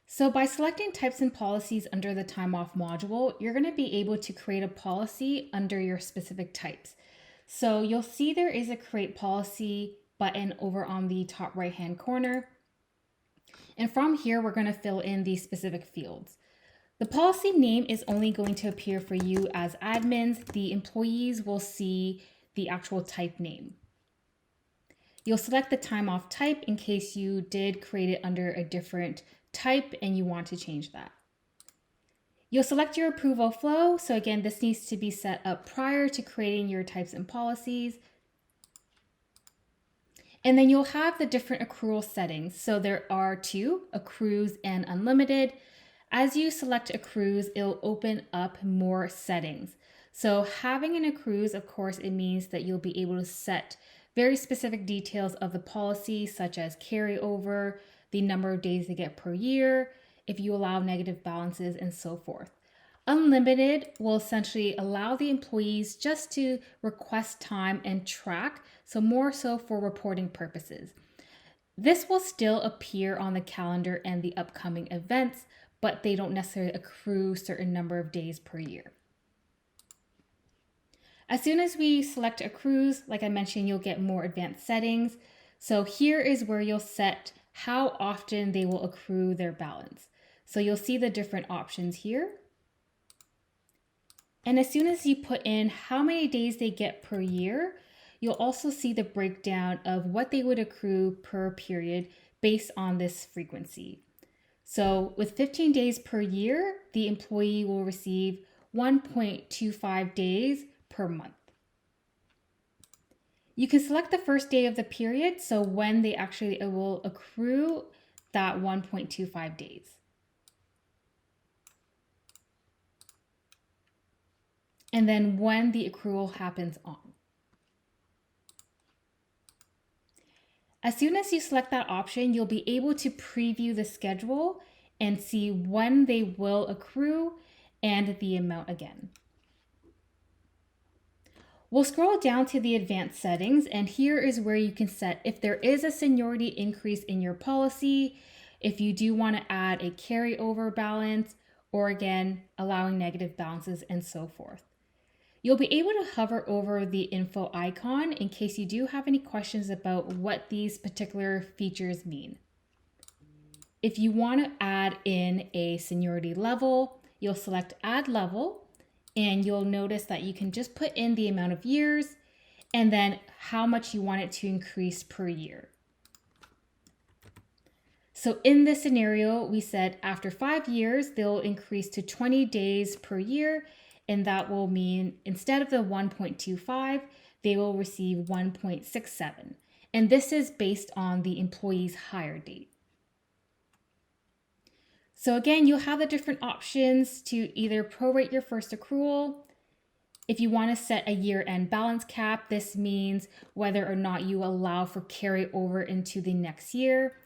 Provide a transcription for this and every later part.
So by selecting types and policies under the time off module, you're going to be able to create a policy under your specific types. So you'll see there is a create policy button over on the top right hand corner. And from here, we're going to fill in the specific fields. The policy name is only going to appear for you as admins. The employees will see the actual type name. You'll select the time off type in case you did create it under a different type and you want to change that. You'll select your approval flow. So again, this needs to be set up prior to creating your types and policies. And then you'll have the different accrual settings. So there are two, accrues and unlimited. As you select accrues, it'll open up more settings. So having an accrues, of course, it means that you'll be able to set very specific details of the policy, such as carryover, the number of days they get per year, if you allow negative balances, and so forth. Unlimited will essentially allow the employees just to request time and track, so more so for reporting purposes. This will still appear on the calendar and the upcoming events, but they don't necessarily accrue a certain number of days per year. As soon as we select accrues, like I mentioned, you'll get more advanced settings. So here is where you'll set how often they will accrue their balance. So you'll see the different options here. And as soon as you put in how many days they get per year, you'll also see the breakdown of what they would accrue per period based on this frequency. So with 15 days per year, the employee will receive 1.25 days per month. You can select the first day of the period, so when they actually will accrue that 1.25 days. And then when the accrual happens on. As soon as you select that option, you'll be able to preview the schedule and see when they will accrue and the amount again. We'll scroll down to the advanced settings, and here is where you can set if there is a seniority increase in your policy, if you do want to add a carryover balance, or again, allowing negative balances and so forth. You'll be able to hover over the info icon in case you do have any questions about what these particular features mean. If you want to add in a seniority level, you'll select add level, and you'll notice that you can just put in the amount of years and then how much you want it to increase per year. So in this scenario, we said after 5 years, they'll increase to 20 days per year. And that will mean instead of the 1.25, they will receive 1.67. And this is based on the employee's hire date. So again, you'll have the different options to either prorate your first accrual. If you want to set a year-end balance cap, this means whether or not you allow for carryover into the next year.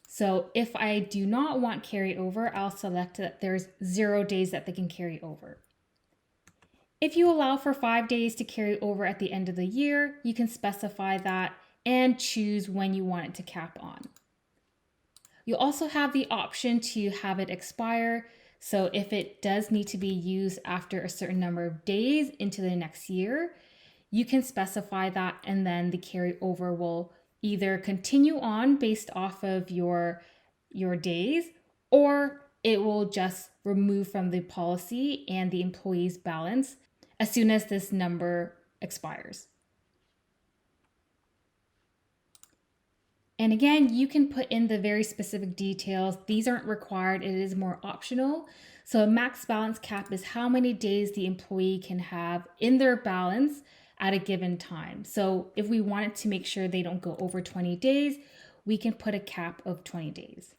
So if I do not want carryover, I'll select that there's 0 days that they can carry over. If you allow for 5 days to carry over at the end of the year, you can specify that and choose when you want it to cap on. You'll also have the option to have it expire. So if it does need to be used after a certain number of days into the next year, you can specify that, and then the carryover will either continue on based off of your days, or it will just remove from the policy and the employee's balance as soon as this number expires. And again, you can put in the very specific details. These aren't required, it is more optional. So a max balance cap is how many days the employee can have in their balance at a given time. So if we wanted to make sure they don't go over 20 days, we can put a cap of 20 days.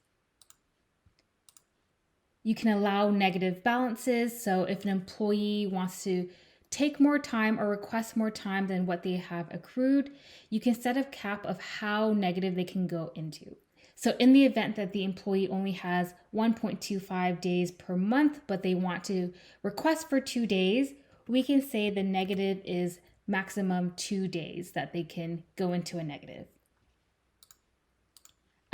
You can allow negative balances. So if an employee wants to take more time or request more time than what they have accrued, you can set a cap of how negative they can go into. So in the event that the employee only has 1.25 days per month, but they want to request for 2 days, we can say the negative is maximum 2 days that they can go into a negative.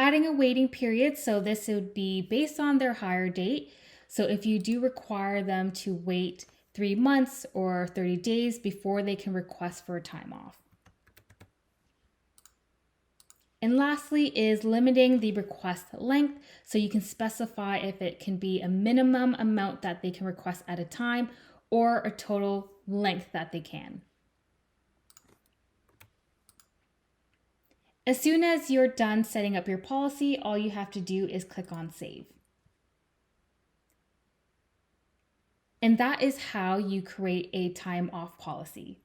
Adding a waiting period, so this would be based on their hire date. So if you do require them to wait 3 months or 30 days before they can request for a time off. And lastly is limiting the request length. So you can specify if it can be a minimum amount that they can request at a time or a total length that they can. As soon as you're done setting up your policy, all you have to do is click on Save. And that is how you create a time off policy.